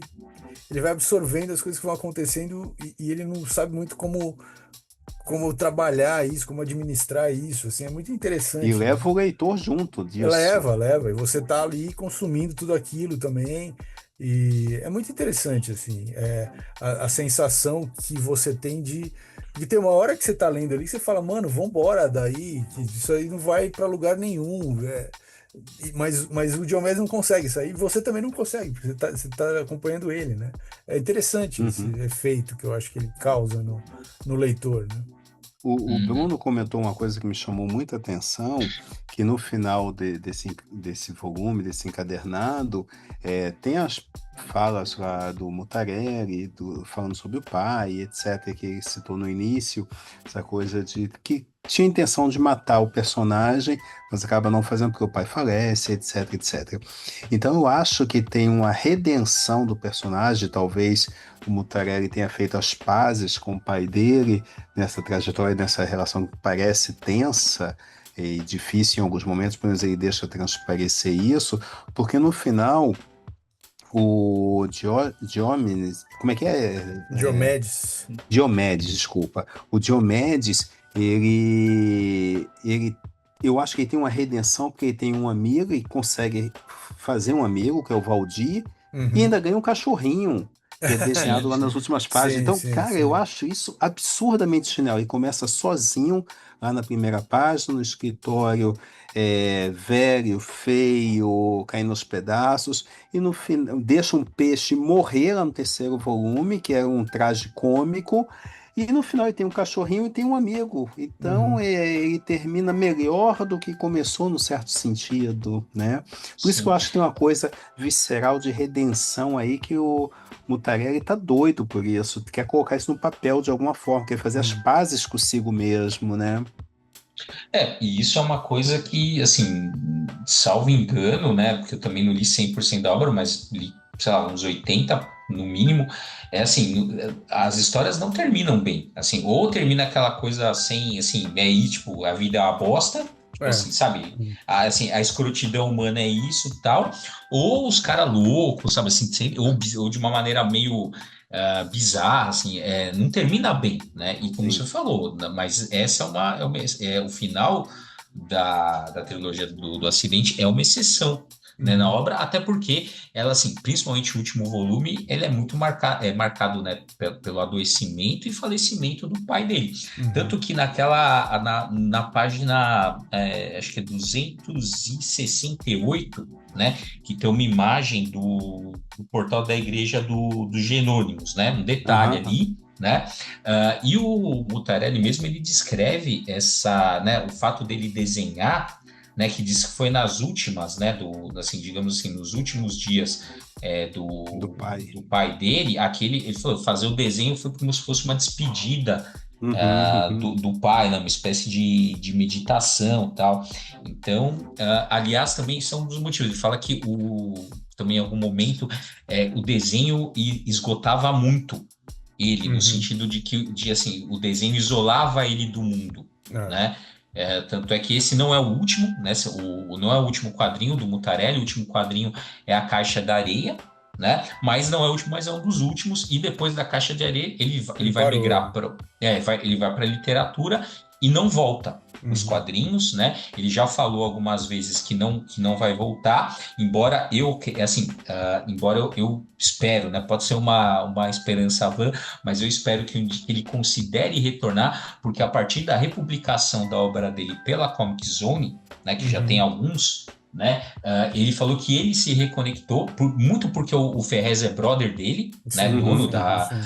absorvendo as coisas que vão acontecendo e ele não sabe muito como trabalhar isso, como administrar isso, assim, é muito e interessante, né? leva o leitor junto disso. Leva, e você tá ali consumindo tudo aquilo também, e é muito interessante, assim, a sensação que você tem de ter uma hora que você tá lendo ali, que você fala, mano, vambora daí, que isso aí não vai para lugar nenhum, mas o Diomedes não consegue sair, e você também não consegue, porque você tá acompanhando ele, né? É interessante esse Uhum. efeito que eu acho que ele causa no leitor, né? O Uhum, Bruno comentou uma coisa que me chamou muita atenção, que no final desse volume, desse encadernado, tem as falas lá do Mutarelli, falando sobre o pai, etc., que ele citou no início, essa coisa de que tinha intenção de matar o personagem, mas acaba não fazendo porque o pai falece, etc, etc. Então eu acho que tem uma redenção do personagem, talvez o Mutarelli tenha feito as pazes com o pai dele, nessa trajetória, nessa relação que parece tensa e difícil em alguns momentos, mas ele deixa transparecer isso, porque no final Diomedes, como é que Diomedes. Diomedes, desculpa. O Diomedes, eu acho que ele tem uma redenção porque ele tem um amigo e consegue fazer um amigo, que é o Valdir, e Uhum. ainda ganha um cachorrinho, que é desenhado sim, lá nas sim. últimas páginas. Sim, Então, sim, cara, eu sim. acho isso absurdamente genial. Ele começa sozinho lá na primeira página, no escritório velho, feio, caindo aos pedaços, e no final deixa um peixe morrer lá no terceiro volume, que é um traje cômico. E no final ele tem um cachorrinho e tem um amigo. Então Uhum. ele termina melhor do que começou, no certo sentido, né? Por isso que eu Sim. acho que tem uma coisa visceral de redenção aí que o Mutarelli tá doido por isso. Quer colocar isso no papel de alguma forma, quer fazer as Uhum. pazes consigo mesmo, né? E isso é uma coisa que, assim, salvo engano, né? Porque eu também não li 100% da obra, mas li, sei lá, uns 80 no mínimo. É assim, as histórias não terminam bem. Assim, ou termina aquela coisa sem, assim, aí, tipo, a vida é uma bosta, tipo É. assim, sabe? Uhum. Assim, a escrotidão humana é isso e tal. Ou os caras loucos, sabe assim, ou de uma maneira meio bizarra, assim, não termina bem, né? E como você Sim. falou, mas essa é o final da trilogia do Acidente é uma exceção, né, na Uhum. obra, até porque ela, assim, principalmente o último volume, ele é muito marcado, né, pelo adoecimento e falecimento do pai dele. Uhum. Tanto que na página, acho que é 268, né, que tem uma imagem do portal da igreja dos Jerônimos, né? Um detalhe Aham. ali, né? E o Mutarelli mesmo ele descreve né, o fato dele desenhar, né? Que diz que foi nas últimas, né? Assim, digamos assim, nos últimos dias Do pai. do pai dele, ele falou, fazer o desenho foi como se fosse uma despedida Uhum, uhum. do pai, né, uma espécie de meditação e tal. Então, aliás, também são um dos motivos. Ele fala que também em algum momento o desenho esgotava muito ele, no Uhum. sentido assim, o desenho isolava ele do mundo, É. né? Tanto é que esse não é o último, né? Não é o último quadrinho do Mutarelli, o último quadrinho é a Caixa da Areia, né? Mas não é o último, mas é um dos últimos. E depois da Caixa de Areia, ele Ele vai parou. migrar para ele vai para a literatura e não volta os Uhum. quadrinhos, né? Ele já falou algumas vezes que não vai voltar, embora assim, embora eu espero, né? Pode ser uma esperança vã, mas eu espero que um dia ele considere retornar, porque a partir da republicação da obra dele pela Comic Zone, né? Que já tem Uhum. alguns, né? Ele falou que ele se reconectou, muito porque o Ferrez é brother dele, né, Sim, dono sim, sim.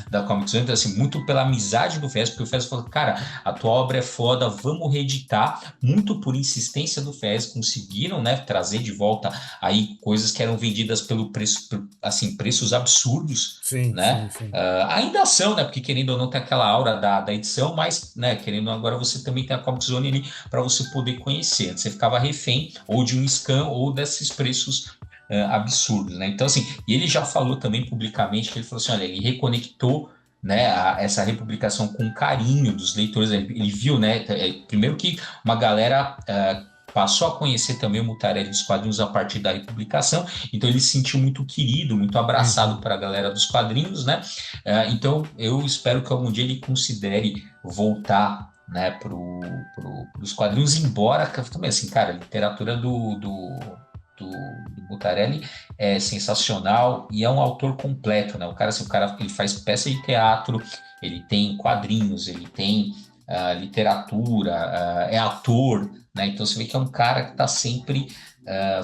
da Comic Zone, então assim, muito pela amizade do Ferrez, porque o Ferrez falou, cara, a tua obra é foda, vamos reeditar, muito por insistência do Ferrez, conseguiram, né, trazer de volta aí coisas que eram vendidas pelo preço, assim, preços absurdos, Sim, né, sim, sim. ainda são, né, porque querendo ou não tem aquela aura da edição, mas, né, querendo ou não, agora você também tem a Comic Zone ali para você poder conhecer, antes você ficava refém ou de um scan ou desses preços absurdos, né? Então, assim, e ele já falou também publicamente que ele falou assim: olha, ele reconectou, né, essa republicação com carinho dos leitores. Ele viu, né, primeiro que uma galera. Passou a conhecer também o Mutarelli dos quadrinhos a partir da republicação, então ele se sentiu muito querido, muito abraçado Uhum. para a galera dos quadrinhos, né? Então eu espero que algum dia ele considere voltar, né, os quadrinhos, embora também assim, cara, a literatura do Butarelli é sensacional e é um autor completo, né? O cara, assim, ele faz peça de teatro, ele tem quadrinhos, ele tem literatura, é ator, né? Então você vê que é um cara que está sempre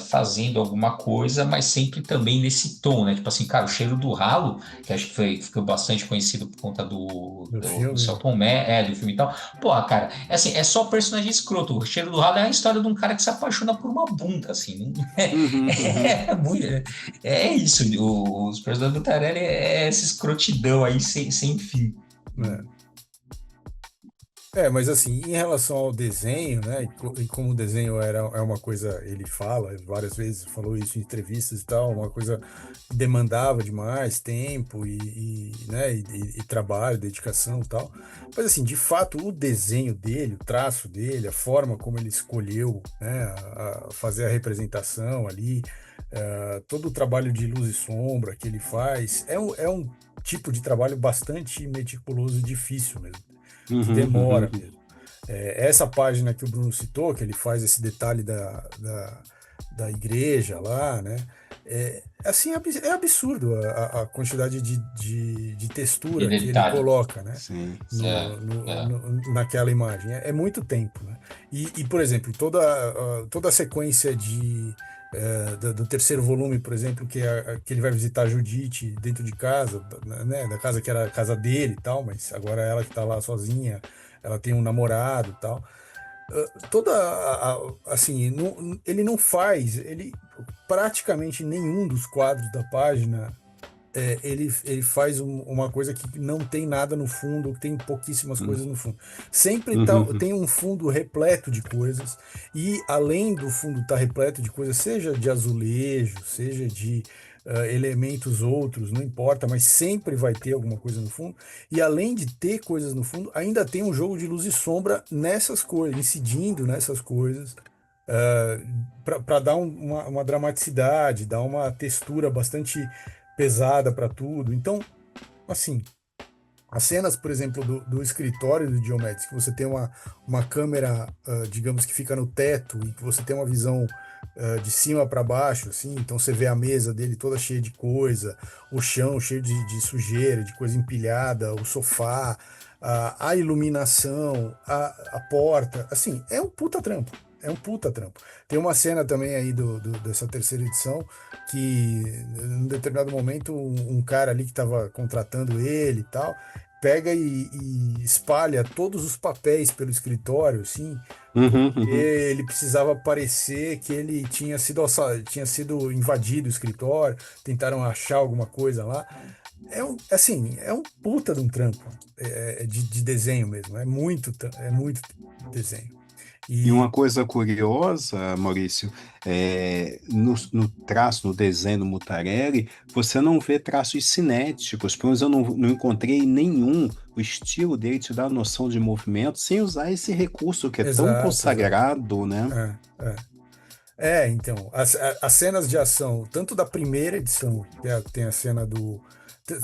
fazendo alguma coisa, mas sempre também nesse tom, né? Tipo assim, cara, o Cheiro do Ralo, que acho que ficou bastante conhecido por conta do do filme. Selton Mello, do filme e tal. Pô, cara, é assim, é só personagem escroto. O Cheiro do Ralo é a história de um cara que se apaixona por uma bunda, assim. Uhum, uhum. É, muito, é isso. Os personagens do Tarelli é essa escrotidão aí sem fim. Né? Mas assim, em relação ao desenho, né, e como o desenho é uma coisa, ele fala várias vezes, falou isso em entrevistas e tal, uma coisa que demandava demais tempo né, e trabalho, dedicação e tal. Mas assim, de fato, o desenho dele, o traço dele, a forma como ele escolheu, né, a fazer a representação ali, todo o trabalho de luz e sombra que ele faz, é um tipo de trabalho bastante meticuloso e difícil mesmo que Uhum, demora uhum. mesmo. Essa página que o Bruno citou, que ele faz esse detalhe da igreja lá, né? Assim, é absurdo a quantidade de De textura que ele detalhe. coloca, né? Sim, sim. É, é. Naquela imagem. É muito tempo, né? Por exemplo, toda a sequência do terceiro volume, por exemplo, que ele vai visitar a Judite dentro de casa, né, da casa que era a casa dele e tal, mas agora ela que está lá sozinha, ela tem um namorado e tal. Assim, ele não faz, ele praticamente nenhum dos quadros da página ele faz uma coisa que não tem nada no fundo, que tem pouquíssimas Uhum, coisas no fundo. Sempre uhum, tem um fundo repleto de coisas, e além do fundo estar repleto de coisas, seja de azulejo, seja de elementos outros, não importa, mas sempre vai ter alguma coisa no fundo. E além de ter coisas no fundo, ainda tem um jogo de luz e sombra nessas coisas, incidindo nessas coisas. Para dar uma dramaticidade, dar uma textura bastante pesada para tudo. Então, assim, as cenas, por exemplo, do escritório do Diomedes, que você tem uma câmera, digamos que fica no teto e que você tem uma visão de cima para baixo, assim, então você vê a mesa dele toda cheia de coisa, o chão cheio de sujeira, de coisa empilhada, o sofá, a iluminação, a porta, assim, é um puta trampo. É um puta trampo. Tem uma cena também aí dessa terceira edição que, em determinado momento, um cara ali que estava contratando ele e tal, pega e espalha todos os papéis pelo escritório, assim, uhum, porque uhum. ele precisava parecer que ele tinha sido invadido o escritório, tentaram achar alguma coisa lá. Assim, é um puta de um trampo de desenho mesmo, é muito desenho. E uma E coisa curiosa, Maurício, no traço, no desenho do Mutarelli, você não vê traços cinéticos, pelo menos eu não encontrei nenhum. O estilo dele te dá a noção de movimento sem usar esse recurso que é tão exato, exato. consagrado, né? É, é. Então, as cenas de ação, tanto da primeira edição, tem a cena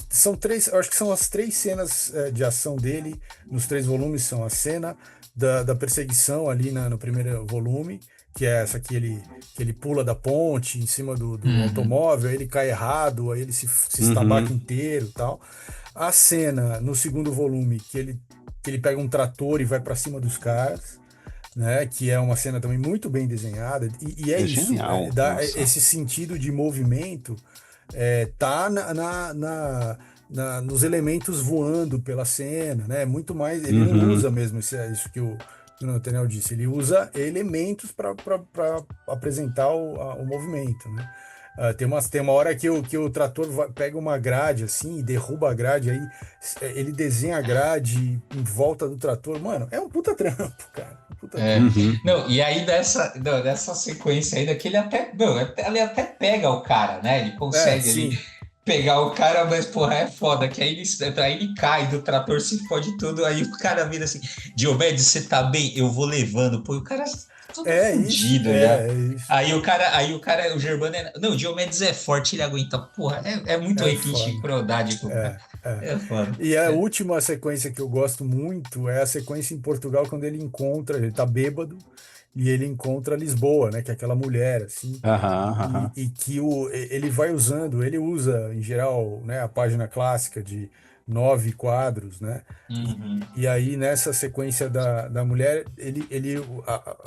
São três, eu acho que são as três cenas de ação dele, nos três volumes, são a cena da perseguição ali no primeiro volume, que é essa que ele pula da ponte em cima do Uhum. automóvel, aí ele cai errado, aí ele se estabaca Uhum, inteiro e tal. A cena no segundo volume, que ele pega um trator e vai para cima dos caras, né? Que é uma cena também muito bem desenhada, e é é isso, genial, dá nossa. esse sentido de movimento, tá nos elementos voando pela cena, né? Muito mais, ele não Uhum. usa mesmo isso que o Nathaniel disse, ele usa elementos para apresentar o movimento, né? Tem uma hora que o trator pega uma grade assim e derruba a grade, aí ele desenha a grade em volta do trator. Mano, é um puta trampo, cara. Um puta É. trampo. Uhum. Não, e aí dessa sequência ainda que ele até, não, ele até pega o cara, né? Ele consegue ali Sim. pegar o cara, mas porra, é foda, que aí ele cai do trator, se fode tudo, aí o cara vira assim, Diomedes, você tá bem? Eu vou levando, pô, e o cara todo É isso. fudido já. É isso. Aí o Germano não, o Diomedes é forte, ele aguenta, porra, é muito É requinte de foda. crueldade com o cara. É. É foda. E a última sequência que eu gosto muito é a sequência em Portugal, quando ele tá bêbado, e ele encontra Lisboa, né? Que é aquela mulher, assim, Aham, aham. e que ele vai usando, ele usa, em geral, né, a página clássica 9 quadros, né? E, Uhum. e aí, nessa sequência da mulher, ele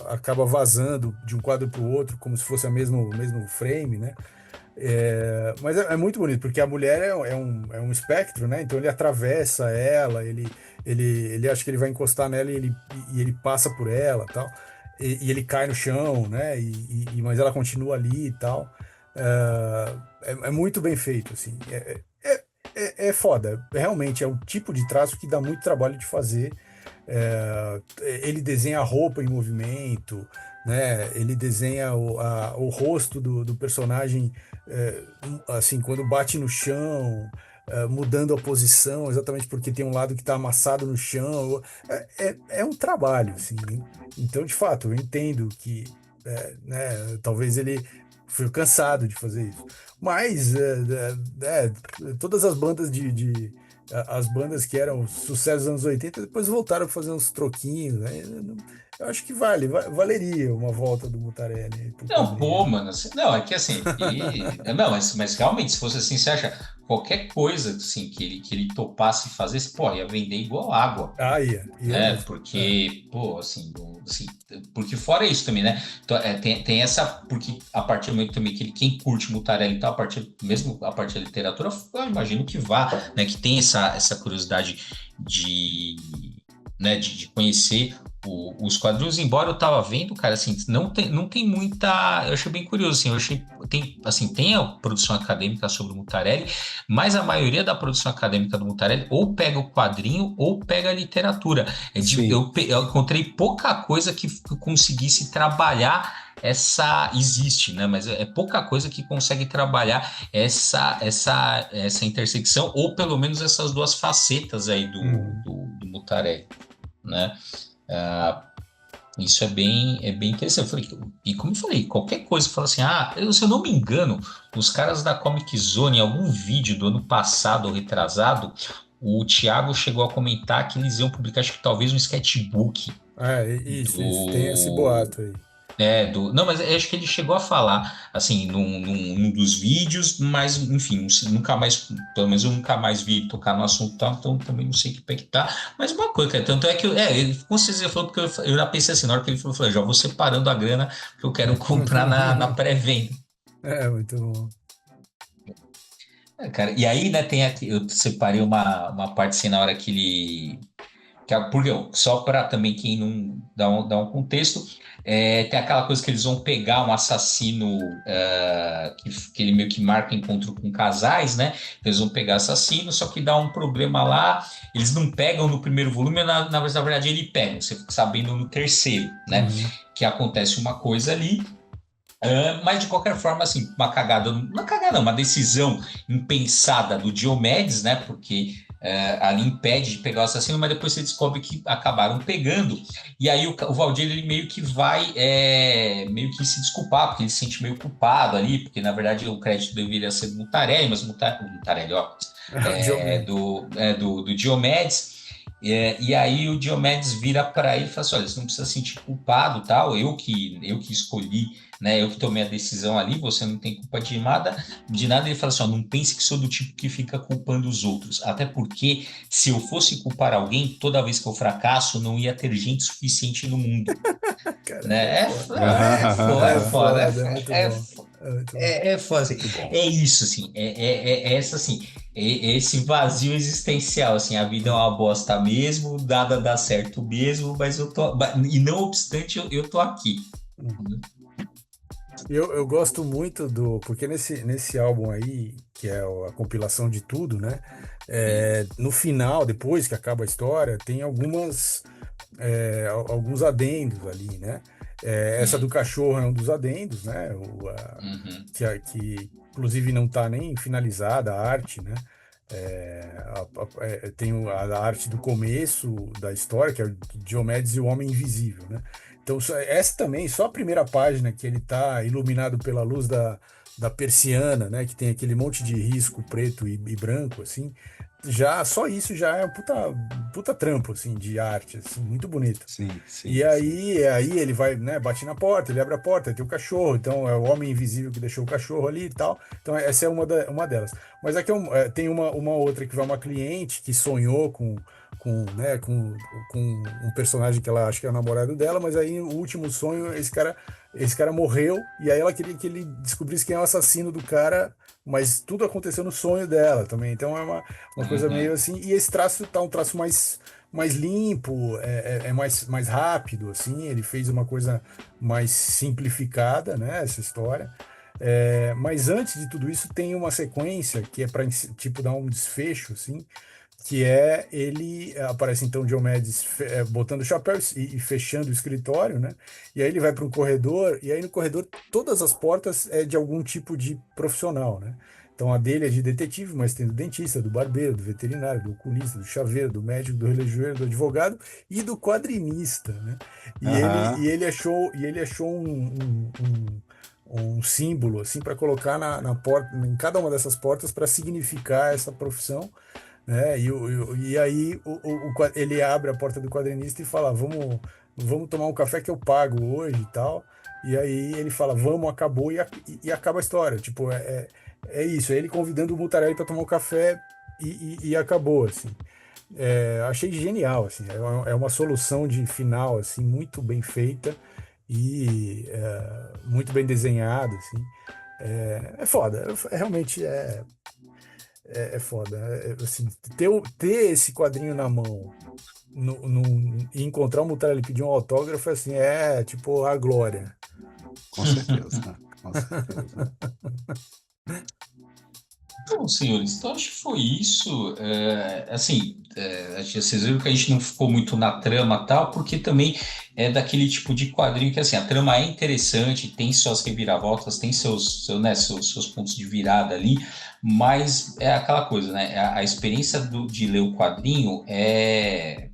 acaba vazando de um quadro para o outro, como se fosse o mesmo frame, né? Mas é muito bonito, porque a mulher é um espectro, né? Então ele atravessa ela, ele acha que ele vai encostar nela e ele passa por ela, tal. E ele cai no chão, né? Mas ela continua ali e tal. É muito bem feito, assim. É foda. Realmente é um tipo de traço que dá muito trabalho de fazer. Ele desenha a roupa em movimento, né? Ele desenha o rosto do personagem, assim, quando bate no chão, mudando a posição, exatamente porque tem um lado que está amassado no chão. É um trabalho, assim. Então, de fato, eu entendo que, né, talvez ele foi cansado de fazer isso. Mas todas as bandas as bandas que eram sucessos dos anos 80 depois voltaram a fazer uns troquinhos, né? Eu acho que valeria uma volta do Mutarelli pro Não, pô, quadrinho. mano, não, é que assim, não, mas realmente, se fosse assim, você acha qualquer coisa assim, que ele topasse fazer, pô, ia vender igual água, Ah, ia né? mesmo. Porque, pô, assim, porque fora isso também, né? Então, tem essa, porque a partir do momento também que quem curte Mutarelli e tal, mesmo a partir da literatura, eu imagino que vá, né? Que tem essa curiosidade de, né, de conhecer os quadrinhos, embora eu tava vendo, cara, assim, não tem muita. Eu achei bem curioso, assim, eu achei. Tem, assim, tem a produção acadêmica sobre o Mutarelli, mas a maioria da produção acadêmica do Mutarelli ou pega o quadrinho ou pega a literatura. Sim, Eu encontrei pouca coisa que conseguisse trabalhar essa existe, né? Mas é pouca coisa que consegue trabalhar essa intersecção, ou pelo menos essas duas facetas aí Uhum. do Mutarelli, né? Ah, isso é bem interessante. Eu falei, e como eu falei, qualquer coisa, fala assim, se eu não me engano, os caras da Comic Zone, em algum vídeo do ano passado ou retrasado, o Thiago chegou a comentar que eles iam publicar, acho que talvez um sketchbook Isso. Tem esse boato do aí. não, mas eu acho que ele chegou a falar, assim, num dos vídeos, mas, enfim, nunca mais, pelo menos eu nunca mais vi ele tocar no assunto, tal, então também não sei que pé que tá. Mas uma coisa, cara, tanto é que, ele com certeza falou, porque eu já pensei assim, na hora que ele falou, eu falei, já vou separando a grana que eu quero comprar na pré-venda. É, muito bom. Cara, e aí, né, tem aqui, eu separei uma parte assim na hora que ele. Porque, só para também quem não dá um contexto, tem aquela coisa que eles vão pegar um assassino que ele meio que marca encontro com casais, né? Então, eles vão pegar assassino, só que dá um problema lá, eles não pegam no primeiro volume, na verdade ele pega, você fica sabendo no terceiro, né? Uhum. Que acontece uma coisa ali. Mas de qualquer forma, assim, uma cagada não, uma decisão impensada do Diomedes, né? Porque ali impede de pegar o assassino, mas depois você descobre que acabaram pegando. E aí o Valdir ele meio que vai meio que se desculpar, porque ele se sente meio culpado ali, porque na verdade o crédito deveria ser do Mutarelli, mas o Mutarelli, ó, O Diomedes. do Diomedes. E aí o Diomedes vira para ele e fala assim: olha, você não precisa se sentir culpado, tal. Eu que escolhi, né? Eu que tomei a decisão ali. Você não tem culpa de nada. De nada. Ele fala assim: ó, não pense que sou do tipo que fica culpando os outros. Até porque se eu fosse culpar alguém, toda vez que eu fracasso, não ia ter gente suficiente no mundo, Caramba, é né? foda. É É foda, foda, é muito bom. É muito bom. é foda, assim. muito bom. É isso, assim, é essa, assim, esse vazio existencial, assim, a vida é uma bosta mesmo, nada dá certo mesmo, mas e não obstante, eu tô aqui. Uhum. Eu gosto muito porque nesse álbum aí, que é a compilação de tudo, né? Sim. No final, depois que acaba a história, tem alguns adendos ali, né? Essa do Hum, cachorro é um dos adendos, né? uhum, Que inclusive não está nem finalizada a arte, né? Tem a arte do começo da história, que é o Diomedes e o Homem Invisível, né? Então, essa também, só a primeira página que ele está iluminado pela luz da persiana, né? Que tem aquele monte de risco preto e branco, assim. já só isso já é um puta trampo, assim, de arte, assim, muito bonito. Sim, E sim, sim. aí ele vai, né, bate na porta, ele abre a porta, tem o cachorro, então é o homem invisível que deixou o cachorro ali e tal. Então essa é uma delas. Mas aqui tem uma outra que vai uma cliente que sonhou né, com um personagem que ela acha que é o namorado dela, mas aí o último sonho, esse cara morreu, e aí ela queria que ele descobrisse quem é o assassino do cara, mas tudo aconteceu no sonho dela também. Então é uma coisa meio Uhum. assim, e esse traço tá um traço mais limpo, é mais rápido, assim. Ele fez uma coisa mais simplificada, né? Essa história. Mas antes de tudo isso, tem uma sequência que é para tipo dar um desfecho, assim, que é ele aparece então Diomedes botando o chapéu e fechando o escritório, né? E aí ele vai para um corredor e aí no corredor todas as portas é de algum tipo de profissional, né? Então a dele é de detetive, mas tem do dentista, do barbeiro, do veterinário, do oculista, do chaveiro, do médico, do relojoeiro, do advogado e do quadrinista, né? E ele, Aham. e ele achou um símbolo assim para colocar na porta, em cada uma dessas portas para significar essa profissão, né? E aí ele abre a porta do quadrinista e fala, vamos tomar um café que eu pago hoje e tal. E aí ele fala, vamos, acabou e acaba a história. Tipo, é isso, é ele convidando o Mutarelli para tomar um café e acabou, assim. Achei genial, assim, é uma solução de final, assim, muito bem feita e muito bem desenhada, assim. É foda, realmente é foda. Assim, ter esse quadrinho na mão e encontrar o Mutarelli pedir um autógrafo, assim, é tipo a glória. Com certeza, com certeza. Bom, senhores, então acho que foi isso. Assim, acho que vocês viram que a gente não ficou muito na trama e tal, porque também é daquele tipo de quadrinho que assim, a trama é interessante, tem suas reviravoltas, tem seus pontos de virada ali, mas é aquela coisa, né? A experiência de ler o quadrinho é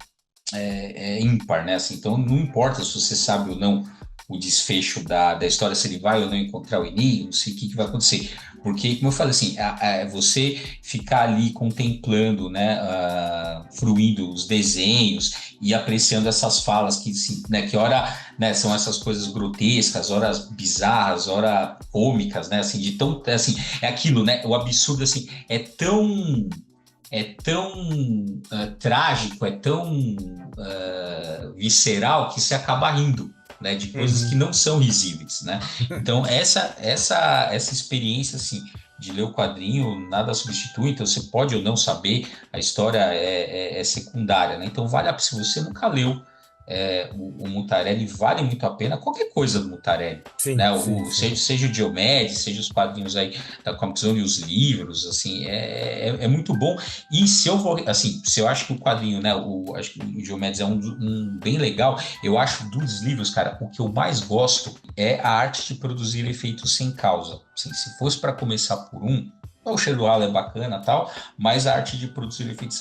ímpar, né? Assim, então não importa se você sabe ou não o desfecho da história, se ele vai ou não encontrar o enigma, se o que vai acontecer. Porque, como eu falei, assim, você ficar ali contemplando, né, fruindo os desenhos e apreciando essas falas que, assim, né, que ora, né, são essas coisas grotescas, horas bizarras, ora cômicas, né, assim, de tão, assim, é aquilo, né, o absurdo, assim, é tão trágico, é tão visceral que você acaba rindo, né, de coisas que Uhum. não são risíveis, né? Então essa experiência assim de ler o quadrinho nada substitui. Então você pode ou não saber, a história é secundária, né? Então se você nunca leu o Mutarelli, vale muito a pena qualquer coisa do Mutarelli. Sim, Né, sim, sim. seja o Diomedes, seja os quadrinhos aí da Comic Zone e os livros, assim, é muito bom. E se eu acho que o quadrinho, né, acho que o Diomedes é um bem legal, eu acho dos livros, cara, o que eu mais gosto é a arte de produzir efeitos sem causa. Assim, se fosse para começar por o Sheruala é bacana e tal, mas a arte de produzir efeitos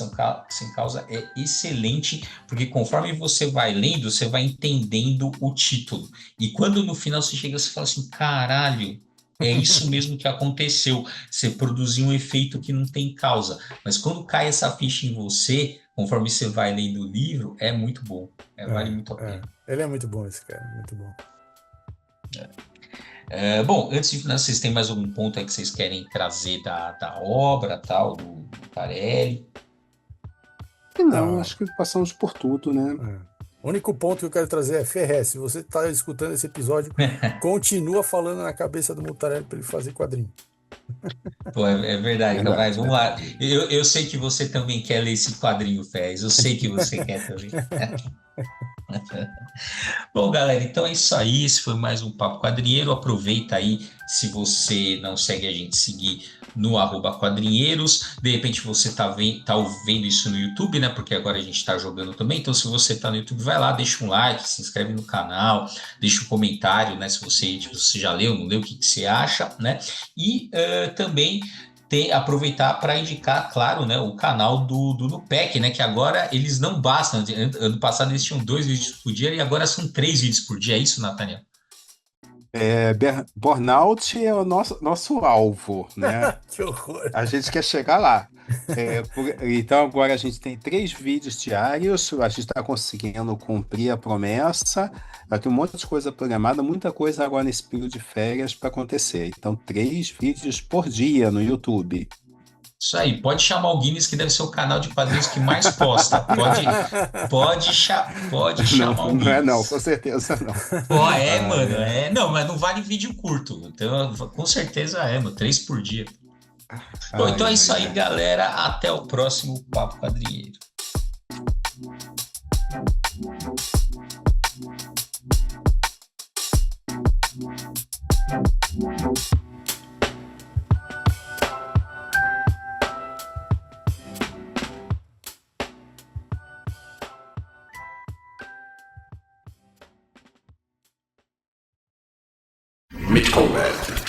sem causa é excelente, porque conforme você vai lendo, você vai entendendo o título. E quando no final você chega, você fala assim, caralho, é isso mesmo que aconteceu. Você produziu um efeito que não tem causa. Mas quando cai essa ficha em você, conforme você vai lendo o livro, é muito bom. Vale muito a pena. Ele é muito bom, esse cara, muito bom. Bom, antes de finalizar, vocês têm mais algum ponto aí que vocês querem trazer da obra, tal, do Tarelli? E não, Ah, acho que passamos por tudo, né? O único ponto que eu quero trazer é Ferrez. Se você está escutando esse episódio, continua falando na cabeça do Mutarelli para ele fazer quadrinho. Pô, é verdade, então vai, Verdade, vamos lá. verdade. Eu sei que você também quer ler esse quadrinho, Fez. Eu sei que você quer também. Bom, galera, então é isso aí. Esse foi mais um Papo Quadrinheiro. Aproveita aí, se você não segue a gente, seguir no @quadrinheiros. De repente você tá vendo isso no YouTube, né? Porque agora a gente está jogando também. Então, se você tá no YouTube, vai lá, deixa um like, se inscreve no canal, deixa um comentário, né? Se você já leu, não leu, o que você acha, né? E também aproveitar para indicar, claro, né, o canal do Nupec, né, que agora eles não bastam. Ano passado eles tinham 2 vídeos por dia e agora são 3 vídeos por dia. É isso, Nathaniel? Burnout é o nosso alvo, né? Que horror. A gente quer chegar lá. Então agora a gente tem 3 vídeos diários, a gente está conseguindo cumprir a promessa. Vai ter um monte de coisa programada, muita coisa agora nesse período de férias para acontecer. Então, 3 vídeos por dia no YouTube. Isso aí, pode chamar o Guinness, que deve ser o canal de padrinhos que mais posta. Pode Não, chamar o não é não, Guinness. com certeza não. Pô, é, Ah, mano, é. é. Não, mas não vale vídeo curto. Então, com certeza é, mano. 3 por dia. Bom, Ai, então é isso ai, aí, ai. galera. Até o próximo Papo Quadrinheiro. Mid Combat.